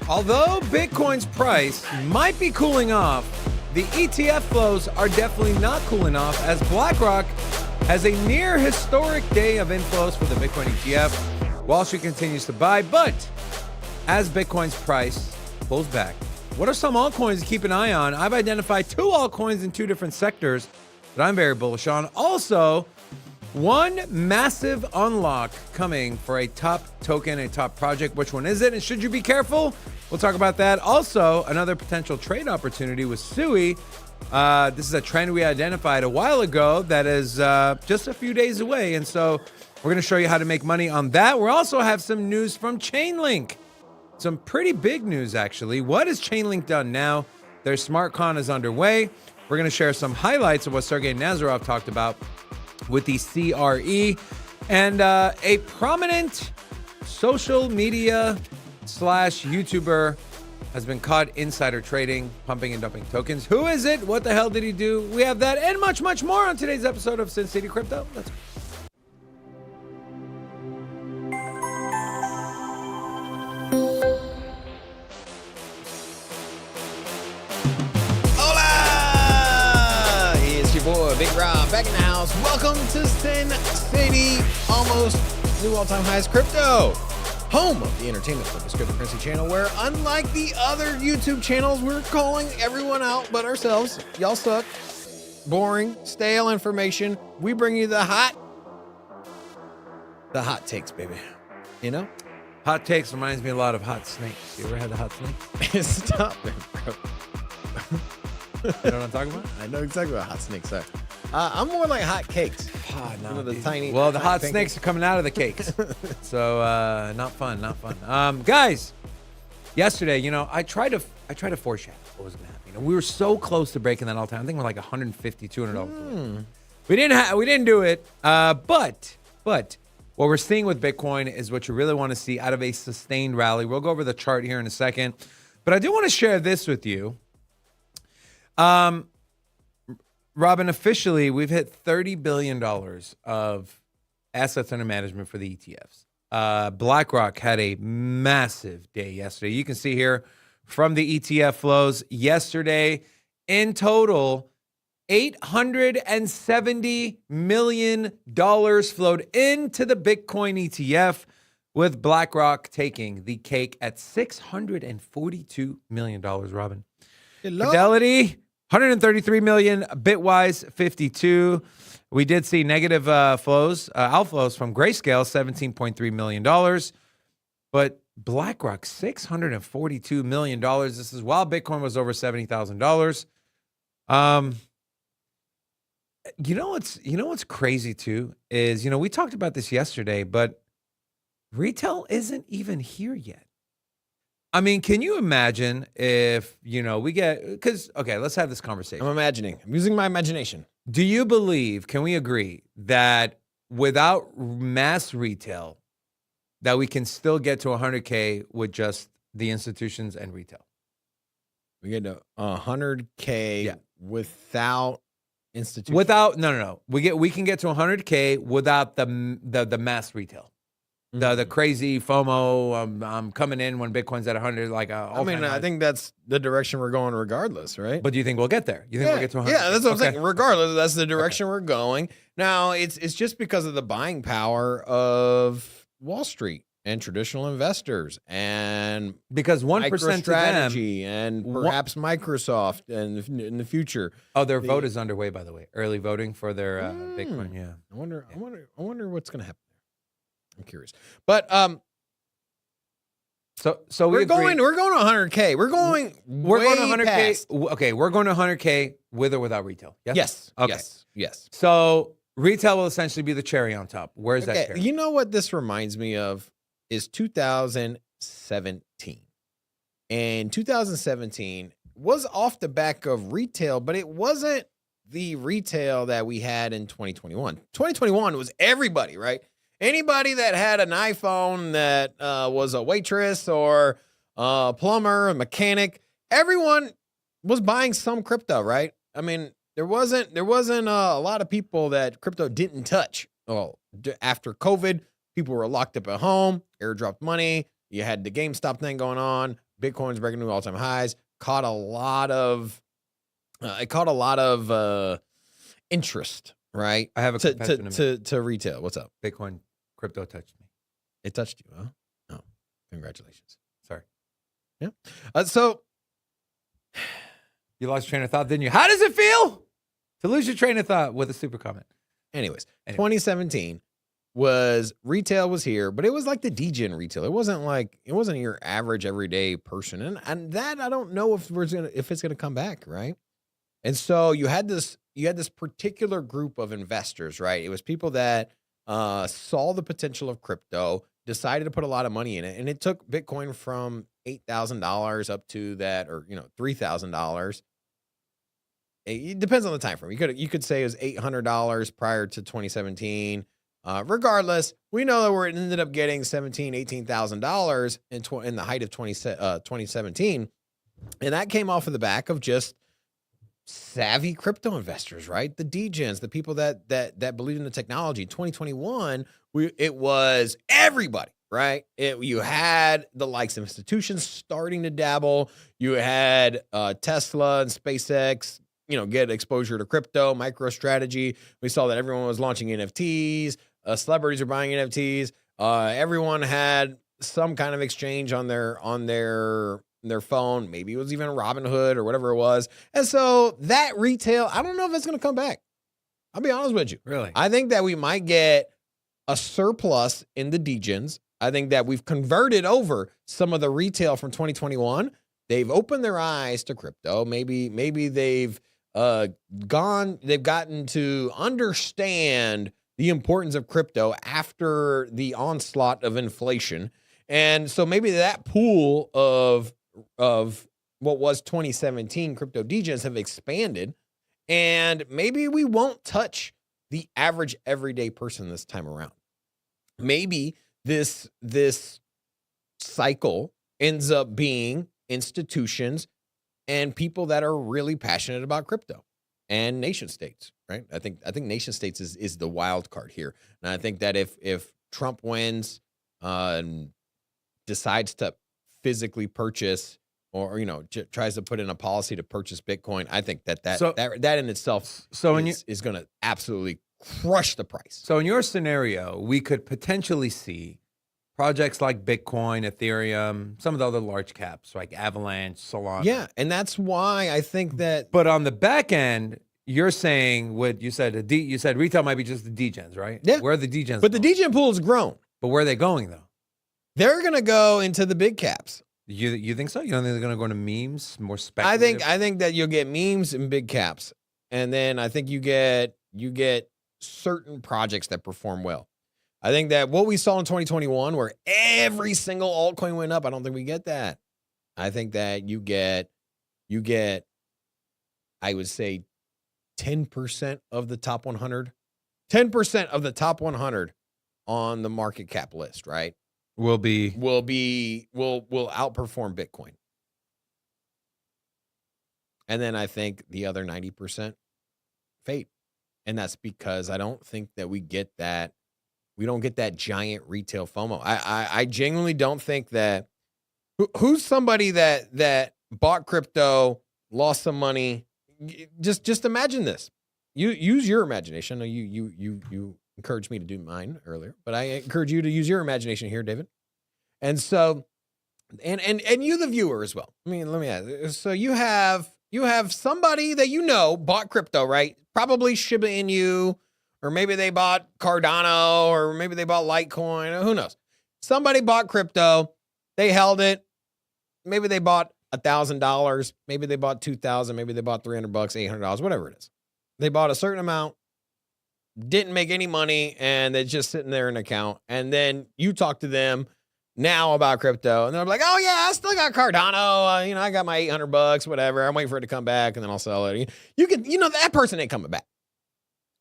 Although Bitcoin's price might be cooling off, the ETF flows are definitely not cooling off as BlackRock has a near historic day of inflows for the Bitcoin ETF. Wall Street continues to buy, but as Bitcoin's price pulls back, what are some altcoins to keep an eye on? I've identified 2 altcoins in 2 different sectors that I'm very bullish on. Also, one massive unlock coming for a top token, a top project. Which one is it? And should you be careful? We'll talk about that. Also, another potential trade opportunity with SUI. This is a trend we identified a while ago that is just a few days away. And so we're going to show you how to make money on that. We also have some news from Chainlink. Some pretty big news, actually. What has Chainlink done now? Their SmartCon is underway. We're going to share some highlights of what Sergey Nazarov talked about with the CRE. And a prominent social media / YouTuber has been caught insider trading, pumping and dumping tokens. Who is it? What the hell did he do? We have that and much, much more on today's episode of Sin City Crypto. Let's go. Hola! It's your boy, Big Rob, back in the house. Welcome to Sin City, almost new all-time highs crypto. Home of the entertainment-focused cryptocurrency channel where, unlike the other YouTube channels, we're calling everyone out but ourselves. Y'all suck. Boring, stale information. We bring you the hot takes, baby. You know? Hot takes reminds me a lot of hot snakes. You ever had a hot snake? Stop it, bro. You know what I'm talking about? I know exactly what hot snakes are. I'm more like hot cakes. No, You know, the tiny. well, the tiny hot pancakes. snakes are coming out of the cakes. So not fun. Guys, yesterday, I tried to foreshadow what was going to happen. We were so close to breaking that all time. I think we're like $150, $200. We didn't do it. But what we're seeing with Bitcoin is what you really want to see out of a sustained rally. We'll go over the chart here in a second, but I do want to share this with you. Robin, officially, we've hit $30 billion of assets under management for the ETFs. BlackRock had a massive day yesterday. You can see here from the ETF flows yesterday, in total, $870 million flowed into the Bitcoin ETF, with BlackRock taking the cake at $642 million, Robin. Hello? Fidelity, 133 million, Bitwise 52. We did see negative outflows from Grayscale, $17.3 million. But BlackRock, $642 million. This is while Bitcoin was over $70,000. You know what's crazy too is, we talked about this yesterday, but retail isn't even here yet. I mean, can you imagine if, we get, because, okay, let's have this conversation. I'm using my imagination. Do you believe, can we agree that without mass retail, that we can still get to 100K with just the institutions and retail? We get to 100K without institutions. No. We can get to 100K without the mass retail. The crazy FOMO, I'm coming in when Bitcoin's at 100, I think that's the direction we're going regardless, right? But do you think we'll get there? You think we'll get to 100? Yeah, that's what I'm saying. Regardless, that's the direction we're going. Now, it's just because of the buying power of Wall Street and traditional investors and because 1% strategy and perhaps Microsoft and in the future. Oh, their vote is underway, by the way. Early voting for their Bitcoin. Yeah. I wonder what's going to happen. I'm curious, but so we're going to 100K. We're going to 100K. Past. Okay, we're going to 100K with or without retail. Yes. Yes. Okay. Yes. So retail will essentially be the cherry on top. Where's that cherry? You know what this reminds me of is 2017. And 2017 was off the back of retail, but it wasn't the retail that we had in 2021. 2021 was everybody, right? Anybody that had an iPhone that was a waitress or a plumber, a mechanic, everyone was buying some crypto, right? I mean, there wasn't a lot of people that crypto didn't touch. Well, after COVID, people were locked up at home, airdropped money. You had the GameStop thing going on. Bitcoin's breaking new all-time highs. Caught a lot of interest, right? I have a confession to retail. What's up? Bitcoin crypto touched me. It touched you, huh? Oh, congratulations. Sorry. Yeah. So you lost your train of thought, didn't you? How does it feel to lose your train of thought with a super comment? Anyways, 2017 retail was here, but it was like the degen retail. It wasn't your average everyday person. And that I don't know if it's gonna come back, right? And so you had this particular group of investors, right? It was people that saw the potential of crypto, decided to put a lot of money in it, and it took Bitcoin from $8,000 up to that, or $3,000. It depends on the time frame. You could say it was $800 prior to 2017. Regardless, we know that we ended up getting $17,000, $18,000 in the height of 2017, and that came off of the back of just savvy crypto investors, right? The degens, the people that believe in the technology. 2021, it was everybody, right? You had the likes of institutions starting to dabble. You had Tesla and SpaceX, get exposure to crypto, MicroStrategy. We saw that everyone was launching NFTs. Celebrities are buying NFTs. Everyone had some kind of exchange on their phone. Maybe it was even Robinhood or whatever it was. And so that retail, I don't know if it's going to come back. I'll be honest with you. Really? I think that we might get a surplus in the degens. I think that we've converted over some of the retail from 2021. They've opened their eyes to crypto. Maybe they've gotten to understand the importance of crypto after the onslaught of inflation. And so maybe that pool of what was 2017 crypto degens have expanded, and maybe we won't touch the average everyday person this time around. Maybe this cycle ends up being institutions and people that are really passionate about crypto and nation states, right? I think nation states is the wild card here. And I think that if Trump wins and decides to physically purchase or tries to put in a policy to purchase Bitcoin, I think that in itself is going to absolutely crush the price. So in your scenario, we could potentially see projects like Bitcoin, Ethereum, some of the other large caps like Avalanche, Solana. Yeah, and that's why I think that. But on the back end, you're saying what you said. You said retail might be just the degens, right? Yeah. Where are the degens? But the degen pool has grown. But where are they going though? They're going to go into the big caps. You think so? You don't think they're going to go into memes, more speculative? I think that you'll get memes in big caps, and then I think you get certain projects that perform well. I think that what we saw in 2021, where every single altcoin went up, I don't think we get that. I think that you get, I would say, 10% of the top 100, 10% of the top 100 on the market cap list, right? Will outperform Bitcoin. And then I think the other 90% fade. And that's because I don't think that we get that. We don't get that giant retail FOMO. I genuinely don't think that. Who's somebody that bought crypto, lost some money? Just imagine this. You use your imagination. I know you encouraged me to do mine earlier, but I encourage you to use your imagination here, David. And so, and you, the viewer, as well. I mean, let me ask. So you have somebody that bought crypto, right? Probably Shiba Inu, or maybe they bought Cardano, or maybe they bought Litecoin. Who knows? Somebody bought crypto. They held it. Maybe they bought $1,000. Maybe they bought $2,000. Maybe they bought $300, $800, whatever it is. They bought a certain amount, didn't make any money, and they're just sitting there in an account. And then you talk to them now about crypto, and they're like, "Oh yeah, I still got Cardano. I got my $800, whatever. I'm waiting for it to come back, and then I'll sell it." That person ain't coming back.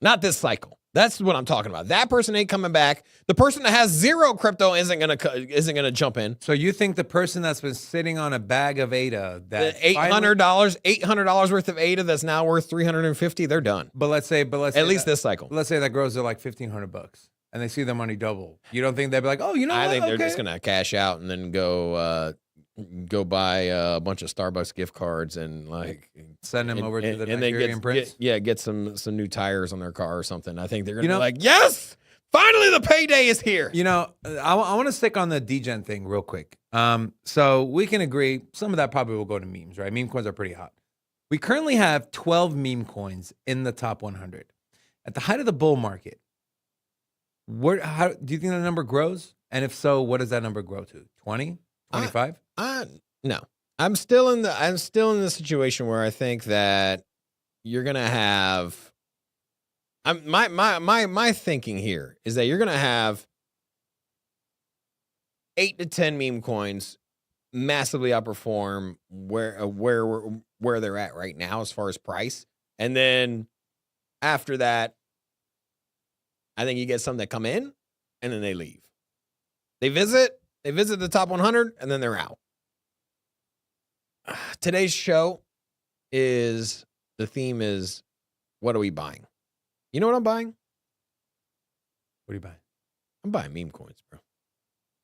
Not this cycle. That's what I'm talking about. That person ain't coming back. The person that has zero crypto isn't gonna jump in. So you think the person that's been sitting on a bag of ADA, that $800 worth of ADA that's now worth $350, they're done. But let's say at least this cycle. Let's say that grows to like $1,500, and they see their money double. You don't think they'd be like, "Oh, you know what? I think they're just gonna cash out and then go go buy a bunch of Starbucks gift cards and like Send them over to the and Nigerian prince. get some new tires on their car or something. I think they're gonna You know- be like, yes, finally the payday is here. You know, I want to stick on the degen thing real quick. So we can agree some of that probably will go to memes, right? Meme coins are pretty hot. We currently have 12 meme coins in the top 100. At the height of the bull market, how do you think the number grows? And if so, what does that number grow to? 20, 25? No. I'm still in the situation where I think that you're gonna have. My thinking here is that you're gonna have 8 to 10 meme coins massively outperform where they're at right now as far as price, and then after that, I think you get some that come in and then they leave. They visit the top 100 and then they're out. Today's show the theme is, what are we buying? You know what I'm buying? What are you buying? I'm buying meme coins, bro.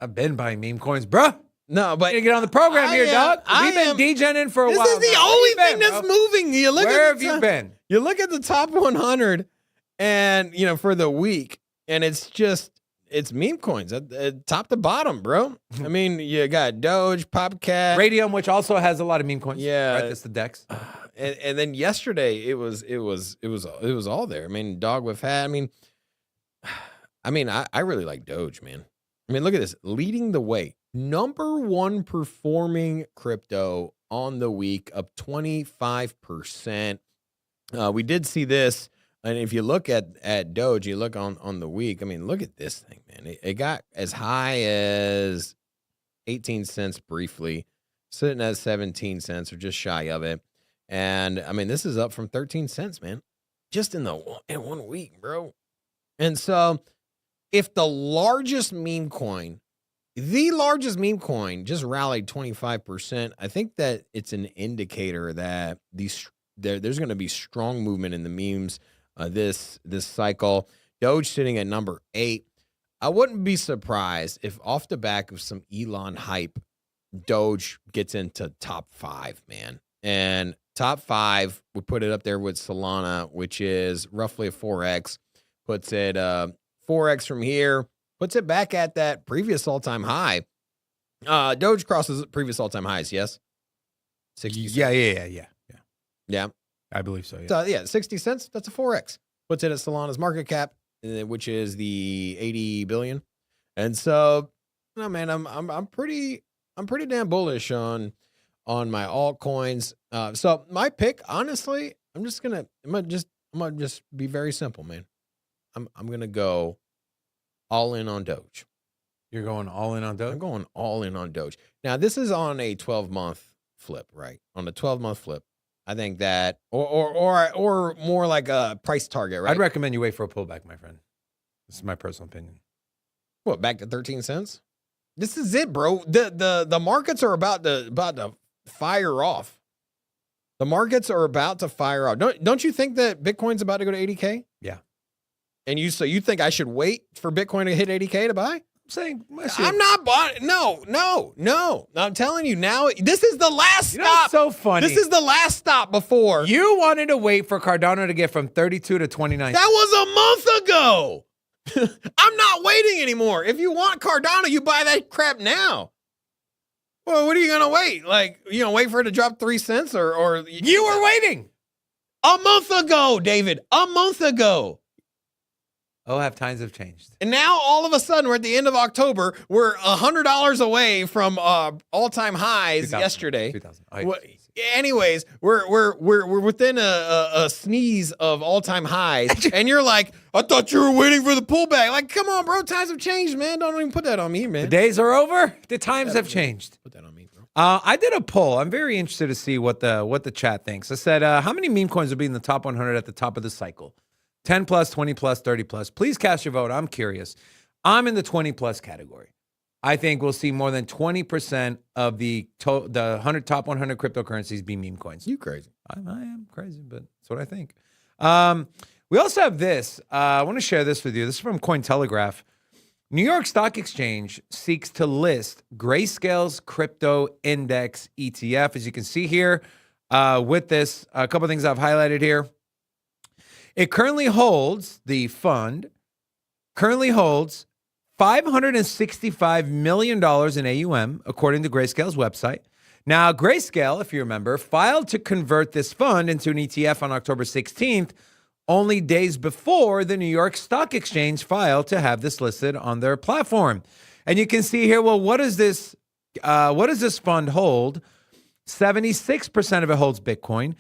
I've been buying meme coins, bro. No, but You get on the program here, dog. We've been degening for a while. This is the now. only Where thing you been, that's bro? moving. You look Where at have you been? You look at the top 100 and, for the week, and it's meme coins at top to bottom, bro. I mean, you got Doge, Popcat, Radium, which also has a lot of meme coins. Yeah. Right, that's the Dex. and then yesterday it was all there. I mean, dog with hat. I mean, I really like Doge, man. I mean, look at this, leading the way, #1 performing crypto on the week, up 25%. We did see this, and if you look at Doge, you look on the week. I mean, look at this thing, man. It got as high as 18 cents briefly, sitting at 17 cents or just shy of it. And I mean, this is up from 13 cents, man, just in 1 week, bro. And so if the largest meme coin just rallied 25%, I think that it's an indicator that there's going to be strong movement in the memes this cycle. Doge sitting at number 8. I wouldn't be surprised if off the back of some Elon hype, Doge gets into top 5, man. And top 5 would put it up there with Solana, which is roughly a 4x. Puts it 4x from here. Puts it back at that previous all-time high. Doge crosses previous all-time highs, yes? 60 cents. Yeah. I believe so, yeah. So, 60 cents, that's a 4x. Puts it at Solana's market cap, which is the 80 billion. And so, no, man, I'm pretty damn bullish on my altcoins. So my pick, honestly, I'm gonna just be very simple, man. I'm gonna go all in on Doge. You're going all in on Doge? I'm going all in on Doge. Now, this is on a 12-month flip, right? On a 12-month flip, I think that, or more like a price target, right? I'd recommend you wait for a pullback, my friend. This is my personal opinion. What, back to 13 cents? This is it, bro. The markets are about to fire off. The markets are about to fire off. Don't you think that Bitcoin's about to go to 80K? Yeah. And you think I should wait for Bitcoin to hit 80K to buy? I'm saying, I'm not buying. No. I'm telling you now, this is the last You know stop. what's so funny? This is the last stop before. You wanted to wait for Cardano to get from 32 to 29. That was a month ago. I'm not waiting anymore. If you want Cardano, you buy that crap now. Well, what are you going to wait? Like, you know, wait for it to drop 3 cents or You were waiting. A month ago, David. A month ago. Oh, have times have changed. And now all of a sudden we're at the end of October. We're $100 away from all-time highs 2000, yesterday. 2000. Anyways, we're within a sneeze of all-time highs, and you're like, I thought you were waiting for the pullback. Like, come on, bro, times have changed, man. Don't even put that on me, man. The days are over. The times have changed. Put that on me, bro. I did a poll. I'm very interested to see what the chat thinks. I said, how many meme coins will be in the top 100 at the top of the cycle? 10 plus, 20 plus, 30 plus. Please cast your vote. I'm curious. I'm in the 20 plus category. I think we'll see more than 20% of the top 100 cryptocurrencies be meme coins. You crazy. I am crazy, but that's what I think. We also have this. I want to share this with you. This is from Cointelegraph. New York Stock Exchange seeks to list Grayscale's crypto index ETF. As you can see here with this, a couple of things I've highlighted here. It currently holds, the fund currently holds $565 million in AUM, according to Grayscale's website. Now, Grayscale, if you remember, filed to convert this fund into an ETF on October 16th, only days before the New York Stock Exchange filed to have this listed on their platform. And you can see here, well, what does this fund hold? 76% of it holds Bitcoin.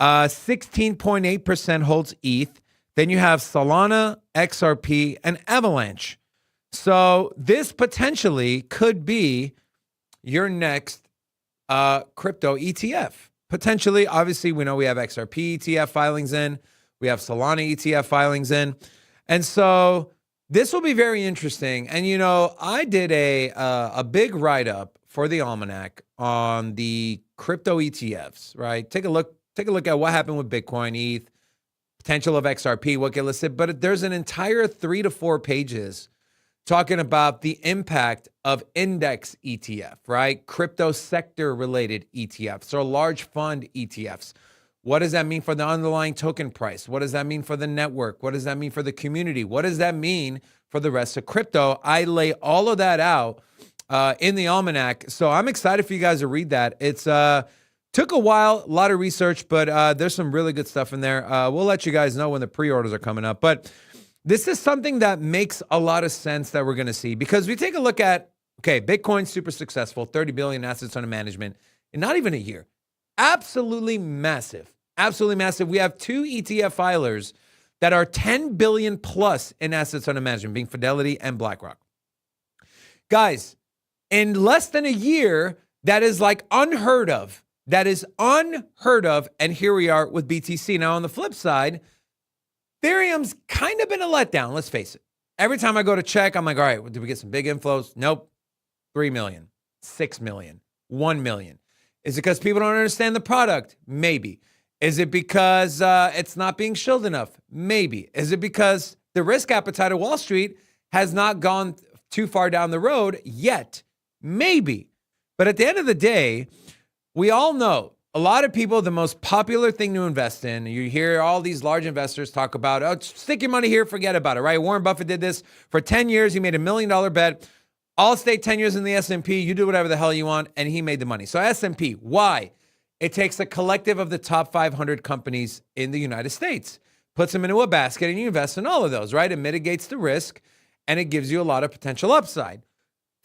16.8% holds ETH. Then you have Solana, XRP, and Avalanche. So this potentially could be your next crypto ETF. Potentially, obviously, we know we have XRP ETF filings in. We have Solana ETF filings in. And so this will be very interesting. And, you know, I did a big write-up for the Almanac on the crypto ETFs, right? Take a look at what happened with Bitcoin, ETH, potential of XRP, what get listed. But there's an entire 3 to 4 pages talking about the impact of index ETF, right? Crypto sector related ETFs or large fund ETFs. What does that mean for the underlying token price? What does that mean for the network? What does that mean for the community? What does that mean for the rest of crypto? I lay all of that out in the Almanac. So I'm excited for you guys to read that. It's took a while, a lot of research, but there's some really good stuff in there. We'll let you guys know when the pre-orders are coming up. But this is something that makes a lot of sense that we're going to see, because we take a look at, okay, Bitcoin's super successful, 30 billion assets under management in not even a year. Absolutely massive. Absolutely massive. We have 2 ETF filers that are 10 billion plus in assets under management, being Fidelity and BlackRock. Guys, in less than a year, that is like unheard of. That is unheard of. And here we are with BTC. Now, on the flip side, Ethereum's kind of been a letdown, let's face it. Every time I go to check, I'm like, all right, did we get some big inflows? Nope. 3 million, 6 million, 1 million. Is it because people don't understand the product? Maybe. Is it because it's not being shilled enough? Maybe. Is it because the risk appetite of Wall Street has not gone too far down the road yet? Maybe. But at the end of the day, we all know a lot of people, the most popular thing to invest in, you hear all these large investors talk about, oh, stick your money here, forget about it, right? Warren Buffett did this for 10 years. He made $1 million bet. I'll stay 10 years in the S&P. You do whatever the hell you want. And he made the money. So S&P, why? It takes a collective of the top 500 companies in the United States, puts them into a basket, and you invest in all of those, right? It mitigates the risk, and it gives you a lot of potential upside.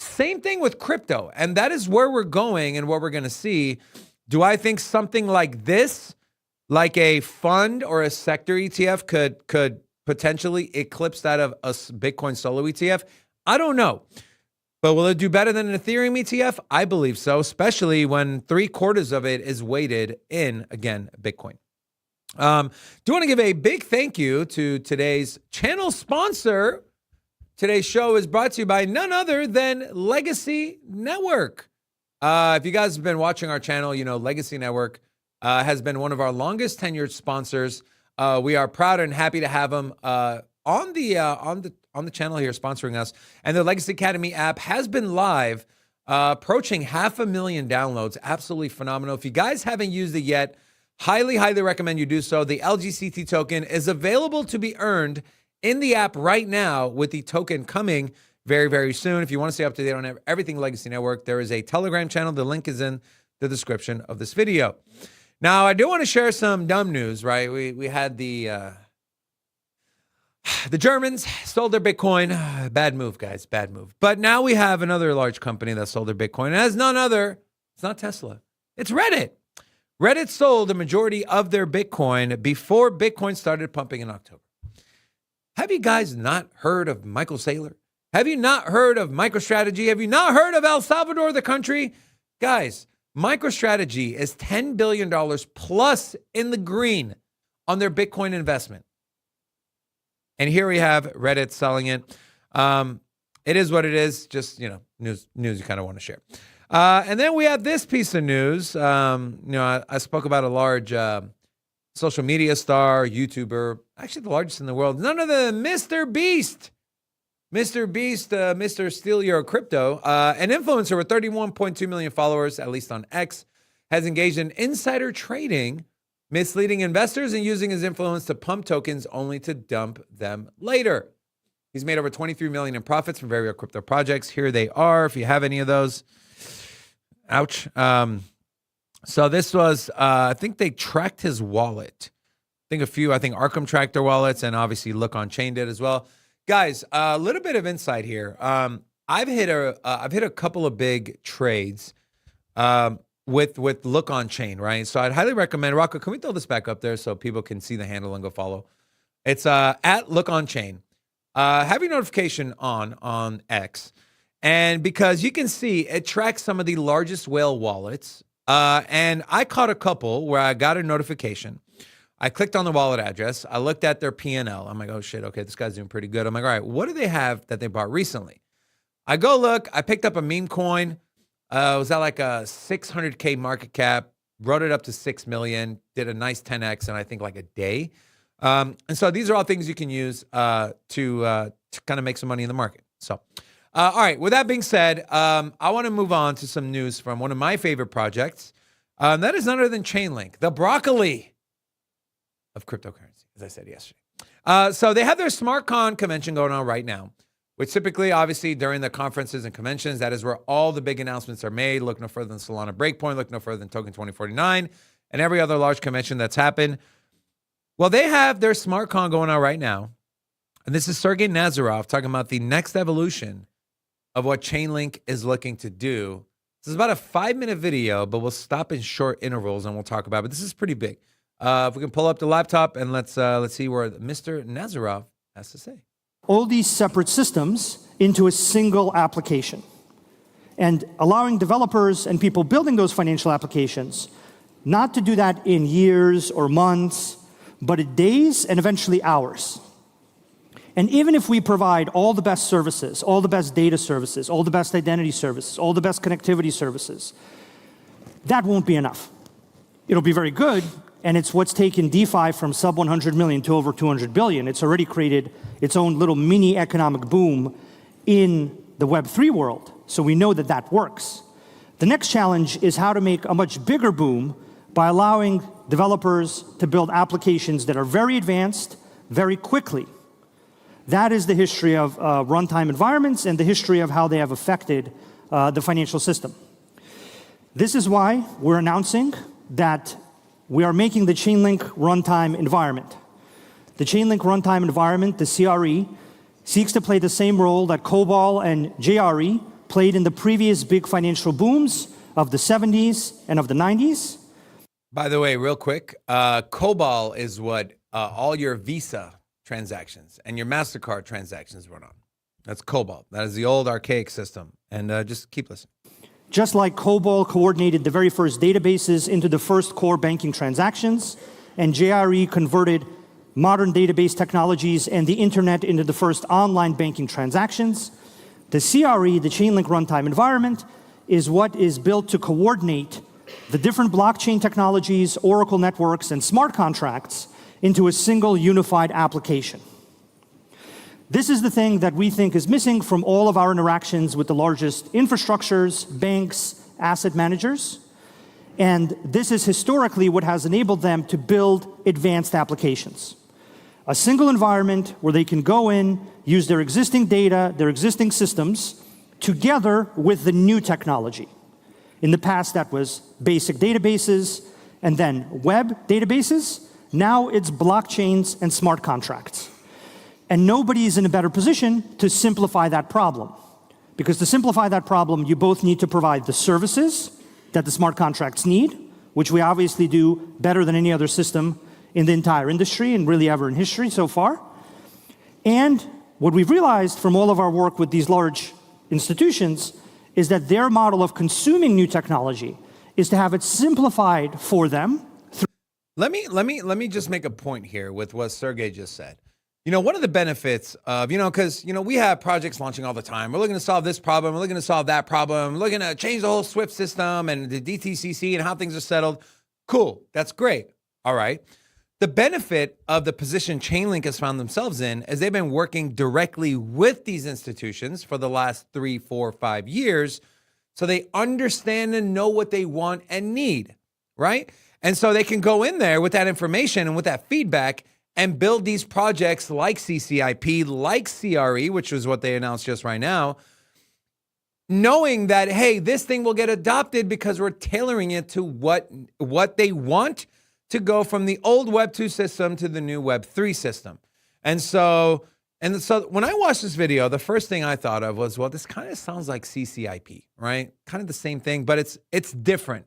Same thing with crypto. And that is where we're going and what we're going to see. Do I think something like this, like a fund or a sector ETF, could potentially eclipse that of a Bitcoin solo ETF? I don't know. But will it do better than an Ethereum ETF? I believe so, especially when 3/4 of it is weighted in, again, Bitcoin. Do want to give a big thank you to today's channel sponsor. Today's show is brought to you by none other than Legacy Network. If you guys have been watching our channel, you know Legacy Network has been one of our longest tenured sponsors. We are proud and happy to have them on the channel here sponsoring us. And the Legacy Academy app has been live, approaching 500,000 downloads. Absolutely phenomenal. If you guys haven't used it yet, highly, highly recommend you do so. The LGCT token is available to be earned in the app right now, with the token coming very, very soon. If you want to stay up to date on everything Legacy Network, there is a Telegram channel. The link is in the description of this video. Now, I do want to share some dumb news, right? We had the Germans sold their Bitcoin. Bad move, guys. Bad move. But now we have another large company that sold their Bitcoin. And as none other, it's not Tesla. It's Reddit. Reddit sold the majority of their Bitcoin before Bitcoin started pumping in October. Have you guys not heard of Michael Saylor? Have you not heard of MicroStrategy? Have you not heard of El Salvador, the country? Guys, MicroStrategy is $10 billion plus in the green on their Bitcoin investment. And here we have Reddit selling it. It is what it is. Just, news you kind of want to share. And then we have this piece of news. I spoke about a large social media star, YouTuber, actually the largest in the world, none other than Mr. Beast. Mr. Beast, Mr. Steal Your Crypto, an influencer with 31.2 million followers, at least on X, has engaged in insider trading, misleading investors and using his influence to pump tokens only to dump them later. He's made over 23 million in profits from various crypto projects. Here they are. If you have any of those, ouch. So this was, I think they tracked his wallet. I think Arkham tracked their wallets, and obviously Look on Chain did as well. Guys, a little bit of insight here. I've hit a couple of big trades with Look on Chain, right? So I'd highly recommend. Rocco, can we throw this back up there so people can see the handle and go follow? It's at Look on Chain. Have your notification on X, and because you can see it tracks some of the largest whale wallets. And I caught a couple where I got a notification. I clicked on the wallet address. I looked at their P&L. I'm like, oh shit, okay, this guy's doing pretty good. I'm like, all right, what do they have that they bought recently? I go look. I picked up a meme coin. It was at like a 600K market cap. Wrote it up to 6 million. Did a nice 10x in I think like a day. And so these are all things you can use to kind of make some money in the market. So, all right. With that being said, I want to move on to some news from one of my favorite projects. That is none other than Chainlink, the broccoli of cryptocurrency, as I said yesterday. So they have their SmartCon convention going on right now, which typically, obviously, during the conferences and conventions, that is where all the big announcements are made. Look no further than Solana Breakpoint, look no further than Token 2049, and every other large convention that's happened. Well, they have their SmartCon going on right now, and this is Sergey Nazarov talking about the next evolution of what Chainlink is looking to do. This is about a 5-minute video, but we'll stop in short intervals and we'll talk about it. But this is pretty big. If we can pull up the laptop and let's see where Mr. Nazarov has to say. All these separate systems into a single application, and allowing developers and people building those financial applications not to do that in years or months, but in days and eventually hours. And even if we provide all the best services, all the best data services, all the best identity services, all the best connectivity services, that won't be enough. It'll be very good, and it's what's taken DeFi from sub 100 million to over 200 billion. It's already created its own little mini economic boom in the Web3 world, so we know that that works. The next challenge is how to make a much bigger boom by allowing developers to build applications that are very advanced, very quickly. That is the history of runtime environments and the history of how they have affected the financial system. This is why we're announcing that we are making the Chainlink runtime environment. The Chainlink runtime environment, the CRE, seeks to play the same role that COBOL and JRE played in the previous big financial booms of the 70s and of the 90s. By the way, real quick, COBOL is what all your Visa transactions and your MasterCard transactions run on. That's COBOL. That is the old archaic system. And just keep listening. Just like COBOL coordinated the very first databases into the first core banking transactions, and JRE converted modern database technologies and the internet into the first online banking transactions, the CRE, the Chainlink runtime environment, is what is built to coordinate the different blockchain technologies, Oracle networks, and smart contracts into a single unified application. This is the thing that we think is missing from all of our interactions with the largest infrastructures, banks, asset managers. And this is historically what has enabled them to build advanced applications. A single environment where they can go in, use their existing data, their existing systems, together with the new technology. In the past, that was basic databases and then web databases. Now it's blockchains and smart contracts. And nobody is in a better position to simplify that problem. Because to simplify that problem, you both need to provide the services that the smart contracts need, which we obviously do better than any other system in the entire industry and really ever in history so far. And what we've realized from all of our work with these large institutions is that their model of consuming new technology is to have it simplified for them. Let me just make a point here with what Sergey just said. You know, one of the benefits of, because, we have projects launching all the time. We're looking to solve this problem. We're looking to solve that problem. We're looking to change the whole SWIFT system and the DTCC and how things are settled. Cool. That's great. All right. The benefit of the position Chainlink has found themselves in is they've been working directly with these institutions for the last 3, 4, 5 years. So they understand and know what they want and need, right? And so they can go in there with that information and with that feedback and build these projects like CCIP, like CRE, which was what they announced just right now, knowing that, hey, this thing will get adopted because we're tailoring it to what they want to go from the old Web 2 system to the new Web 3 system. And so when I watched this video, the first thing I thought of was, well, this kind of sounds like CCIP, right? Kind of the same thing, but it's different.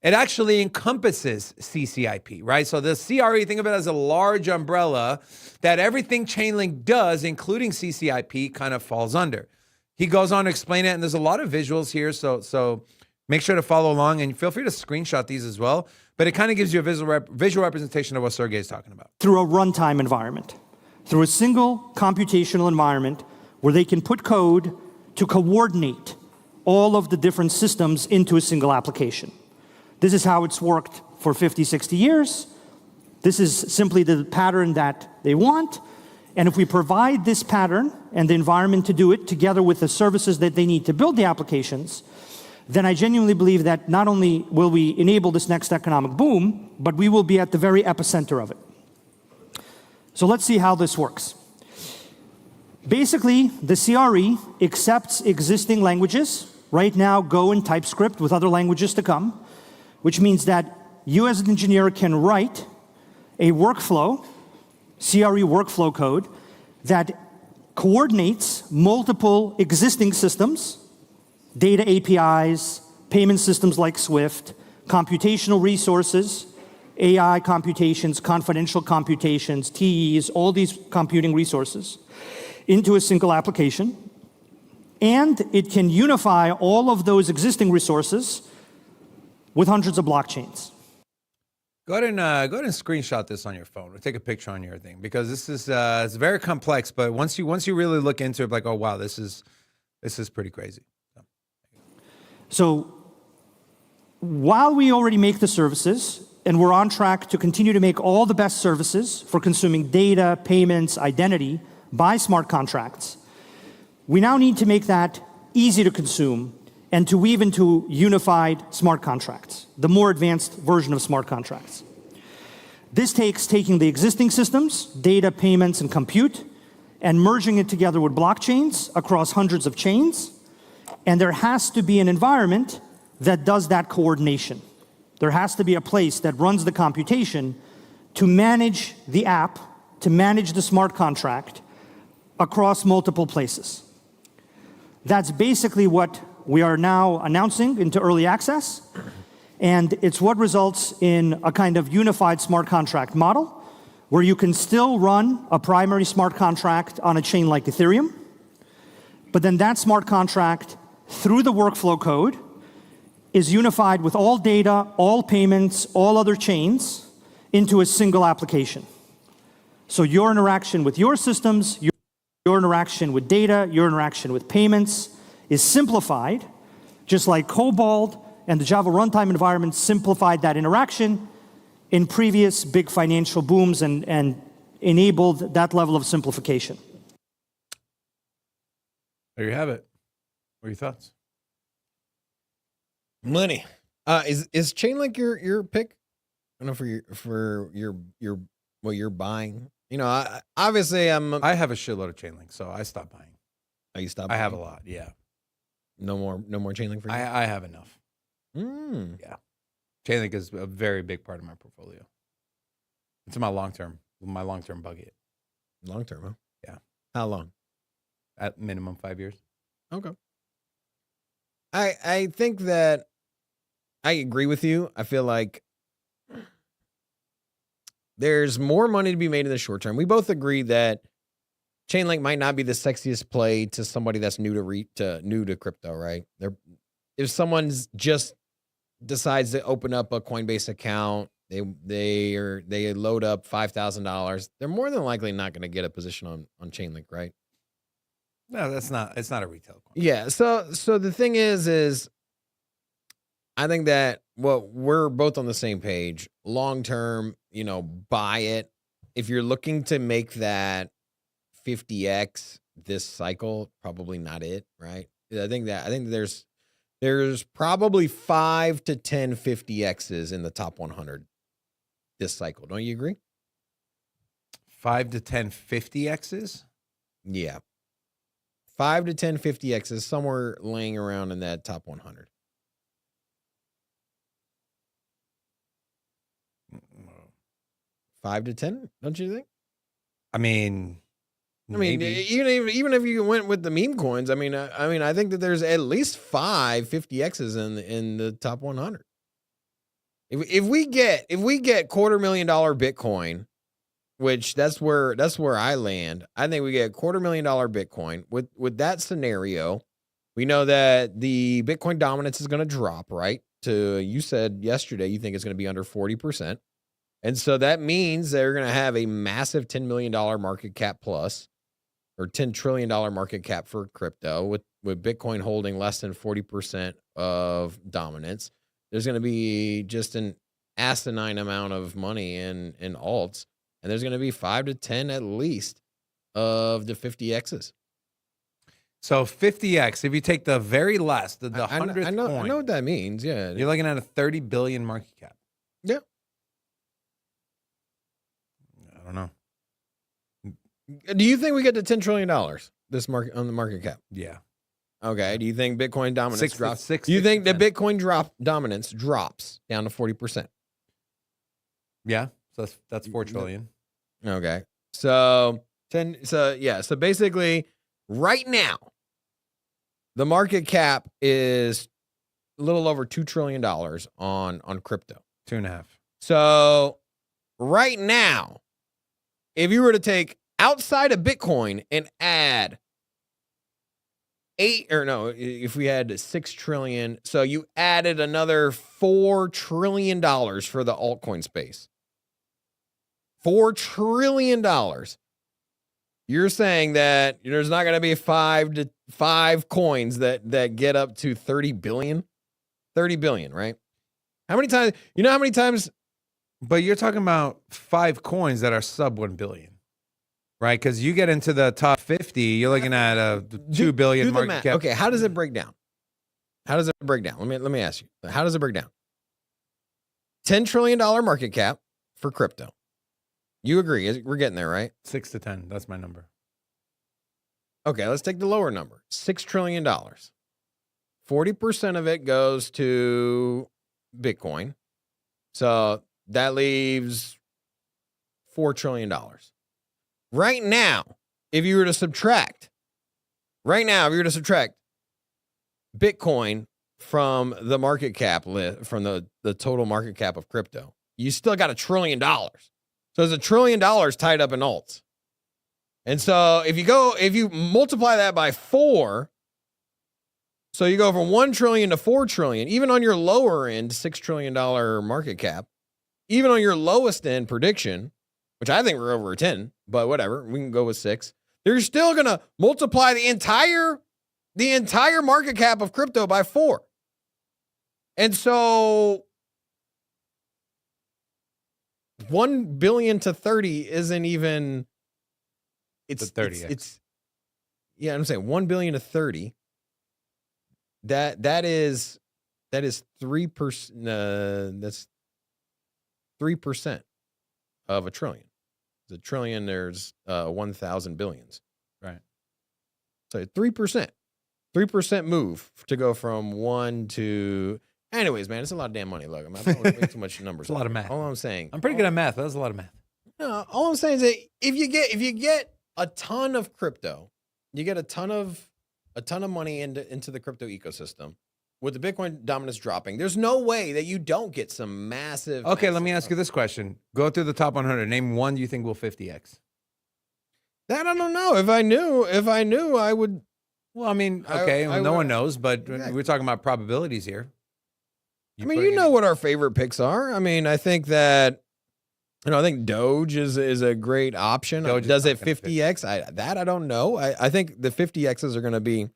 It actually encompasses CCIP, right? So the CRE, think of it as a large umbrella that everything Chainlink does, including CCIP, kind of falls under. He goes on to explain it, and there's a lot of visuals here, so make sure to follow along, and feel free to screenshot these as well. But it kind of gives you a visual representation of what Sergey is talking about. Through a runtime environment, through a single computational environment where they can put code to coordinate all of the different systems into a single application. This is how it's worked for 50, 60 years. This is simply the pattern that they want. And if we provide this pattern and the environment to do it together with the services that they need to build the applications, then I genuinely believe that not only will we enable this next economic boom, but we will be at the very epicenter of it. So let's see how this works. Basically, the CRE accepts existing languages, right now Go and TypeScript with other languages to come, which means that you as an engineer can write a workflow, CRE workflow code, that coordinates multiple existing systems, data APIs, payment systems like Swift, computational resources, AI computations, confidential computations, TEs, all these computing resources, into a single application. And it can unify all of those existing resources with hundreds of blockchains. Go ahead and screenshot this on your phone, or take a picture on your thing, because this is it's very complex. But once you really look into it, like, oh wow, this is pretty crazy. So while we already make the services, and we're on track to continue to make all the best services for consuming data, payments, identity by smart contracts, we now need to make that easy to consume and to weave into unified smart contracts, the more advanced version of smart contracts. This takes taking the existing systems, data, payments, and compute, and merging it together with blockchains across hundreds of chains. And there has to be an environment that does that coordination. There has to be a place that runs the computation to manage the app, to manage the smart contract across multiple places. That's basically what we are now announcing into early access, and it's what results in a kind of unified smart contract model where you can still run a primary smart contract on a chain like Ethereum, but then that smart contract, through the workflow code, is unified with all data, all payments, all other chains into a single application. So your interaction with your systems, your interaction with data, your interaction with payments is simplified, just like Cobalt and the Java runtime environment simplified that interaction in previous big financial booms and enabled that level of simplification. There you have it. What are your thoughts? Money. Is Chainlink your pick? I don't know for your what you're buying. You know, obviously I have a shitload of Chainlink, so I stopped buying. Oh, you stopped? I have a lot. Yeah. No more Chainlink for you? I have enough. Yeah. Chainlink is a very big part of my portfolio. It's my long-term bucket. Long term, huh? Yeah. How long? At minimum 5 years. Okay. I think that I agree with you. I feel like there's more money to be made in the short term. We both agree that Chainlink might not be the sexiest play to somebody that's new to crypto, right? If someone's just decides to open up a Coinbase account, they load up $5,000, they're more than likely not going to get a position on Chainlink, right? No, it's not a retail coin. Yeah. So the thing is I think that well, we're both on the same page. Long term, buy it. If you're looking to make that 50x this cycle, probably not it, right? I think there's probably 5 to 10 50x's in the top 100 this cycle. Don't you agree? 5 to 10 50x's? Yeah. 5 to 10 50x's, somewhere laying around in that top 100. Five to 10, don't you think? I mean, maybe. even if you went with the meme coins, I think that there's at least 5 50x's in the top 100. If we get $250,000 Bitcoin, which that's where I land, I think we get $250,000 Bitcoin. With that scenario, we know that the Bitcoin dominance is going to drop, right? You said yesterday you think it's going to be under 40%. And so that means they're going to have a massive $10 million market cap plus, or $10 trillion market cap for crypto, with Bitcoin holding less than 40% of dominance. There's going to be just an asinine amount of money in alts, and there's going to be 5 to 10 at least of the 50x's. So 50x, if you take the very last, the 100th I know what that means. Yeah, you're looking at a 30 billion market cap. Yeah. I don't know. Do you think we get to $10 trillion this market on the market cap? Yeah. Okay. Do you think Bitcoin dominance drops? Do you 6%. think that Bitcoin dominance drops down to 40%? Yeah. So that's 4 trillion. Okay. So basically right now the market cap is a little over $2 trillion on crypto. 2.5. So right now, if you were to take outside of Bitcoin and add if we had 6 trillion, so you added another $4 trillion for the altcoin space. $4 trillion. You're saying that there's not going to be 5 coins that get up to 30 billion? 30 billion, right? How many times? But you're talking about 5 coins that are sub 1 billion, right? Because you get into the top 50, you're looking at a 2 billion market cap. Okay, how does it break down? Let me ask you. How does it break down? $10 trillion market cap for crypto. You agree? We're getting there, right? 6 to 10. That's my number. Okay, let's take the lower number. $6 trillion. 40% of it goes to Bitcoin. So that leaves $4 trillion. Right now, if you were to subtract Bitcoin from the market cap, from the total market cap of crypto, you still got $1 trillion. So there's $1 trillion tied up in alts. And so if you multiply that by 4, so you go from 1 trillion to 4 trillion, even on your lower end, $6 trillion market cap, even on your lowest end prediction, which I think we're over 10, but whatever, we can go with 6. They're still going to multiply the entire market cap of crypto by 4. And so 1 billion to 30 isn't even, it's 30x. Yeah, I'm saying 1 billion to 30. That is 3%. That's 3% of $1 trillion. The trillion, there's 1,000 billions. Right. So 3% move to go from 1 to. Anyways, man, it's a lot of damn money. Look, I'm not way too much numbers. It's a lot of math. All I'm saying. I'm pretty good at math. That was a lot of math. No, all I'm saying is that if you get a ton of crypto, you get a ton of money into the crypto ecosystem. With the Bitcoin dominance dropping, there's no way that you don't get some massive. Okay, let me ask you this question. Go through the top 100. Name one you think will 50x. That I don't know. If I knew, I would. Well, I mean, okay, no one knows, but exactly. We're talking about probabilities here. You know what our favorite picks are. I mean, I think that, I think Doge is a great option. Does it 50x? I don't know. I think the 50x's are going to be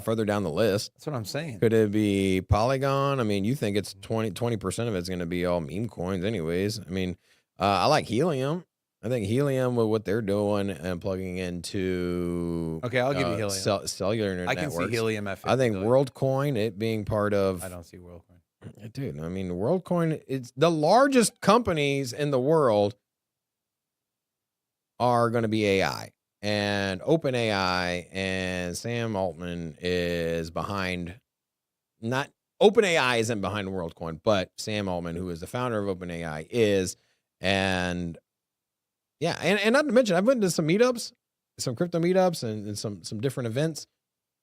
further down the list. That's what I'm saying. Could it be Polygon? I mean, you think it's 20% of it's going to be all meme coins anyways. I mean, I like Helium. I think Helium with what they're doing and plugging into Okay, I'll give you Helium. Cellular I can networks. see Helium at 50 I think billion. WorldCoin, it being part of. I don't see WorldCoin. Dude, I mean, WorldCoin, it's the largest companies in the world are going to be AI. And OpenAI and Sam Altman is behind, not OpenAI isn't behind WorldCoin, but Sam Altman, who is the founder of OpenAI, is. And yeah, and not to mention, I've been to some meetups, some crypto meetups and some different events,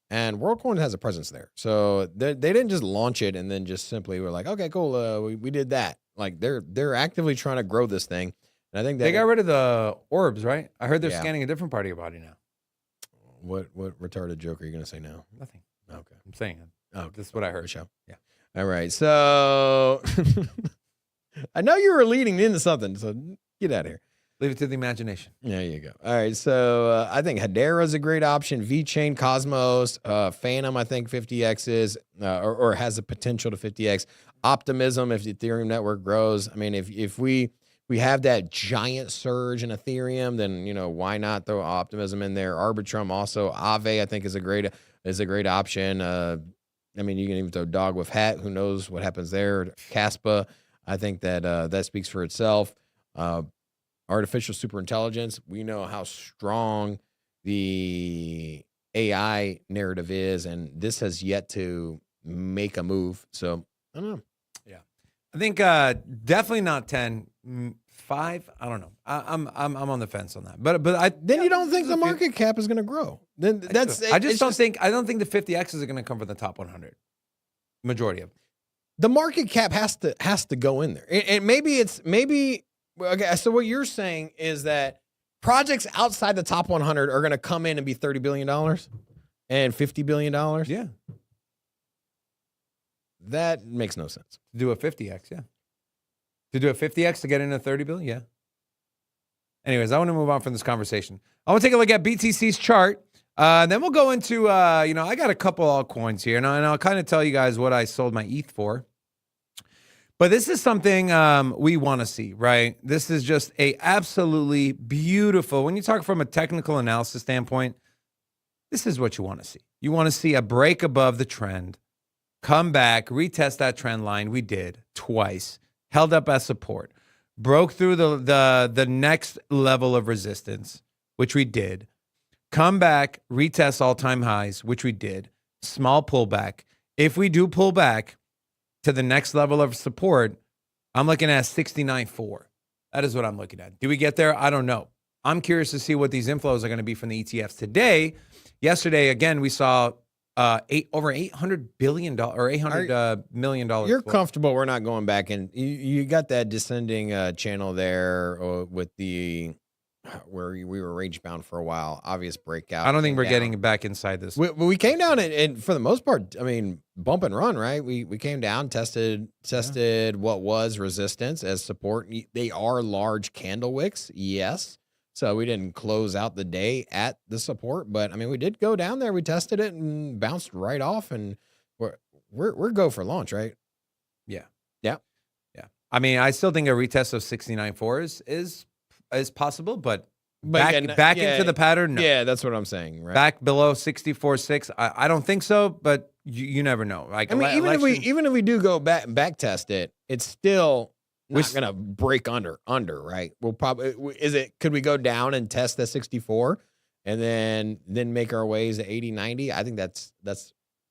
and WorldCoin has a presence there. So they didn't just launch it and then just simply were like, okay, cool, we did that. Like they're actively trying to grow this thing. And I think that They got rid of the orbs, right? I heard they're Yeah. scanning a different part of your body now. What retarded joke are you going to say now? Nothing. Okay. I'm saying it. Oh, This is what I heard. Show. Yeah. All right. So I know you were leading into something, so get out of here. Leave it to the imagination. There you go. All right. So I think Hedera is a great option. VeChain, Cosmos, Phantom, I think 50X or has the potential to 50X. Optimism, if the Ethereum network grows. I mean, if we have that giant surge in Ethereum, then, why not throw Optimism in there? Arbitrum also. Aave, I think, is a great option. I mean, you can even throw Dog with Hat. Who knows what happens there? Caspa, I think that speaks for itself. Artificial superintelligence. We know how strong the AI narrative is, and this has yet to make a move. So I don't know. Yeah, I think definitely not 10, 5. I don't know. I'm on the fence on that. But Then you don't think the market cap is going to grow? Then that's. I don't think the 50Xs are going to come from the top 100. Majority of them. The market cap has to go in there, and maybe. Okay, so what you're saying is that projects outside the top 100 are going to come in and be $30 billion and $50 billion? Yeah. That makes no sense. To do a 50X, yeah. To do a 50X to get into 30 billion, yeah. Anyways, I want to move on from this conversation. I want to take a look at BTC's chart. Then we'll go into, I got a couple altcoins here, and I'll kind of tell you guys what I sold my ETH for. But this is something we want to see, right? This is just a absolutely beautiful, when you talk from a technical analysis standpoint, this is what you want to see. You want to see a break above the trend, come back, retest that trend line. We did twice, held up as support, broke through the next level of resistance, which we did, come back, retest all-time highs, which we did, small pullback. If we do pull back to the next level of support, I'm looking at 69.4. That is what I'm looking at. Do we get there? I don't know. I'm curious to see what these inflows are going to be from the ETFs today. Yesterday, again, we saw over $800 billion or $800 million. You're comfortable we're not going back in. You got that descending channel there with the where we were range bound for a while. Obvious breakout. I don't think we're getting back inside this. We came down and for the most part, I mean, bump and run, right? We came down, tested what was resistance as support. They are large candle wicks, yes. So we didn't close out the day at the support, but I mean, we did go down there. We tested it and bounced right off, and we're go for launch, right? Yeah. Yeah. I mean, I still think a retest of 69.4 is possible, but back into the pattern, no. Yeah, that's what I'm saying, right? Back below 64.6, I don't think so, but you never know. Like, I mean, even if we do go back test it, it's still not gonna break under, right? We'll probably could we go down and test the 64 and then make our ways to 80, 90? I think that's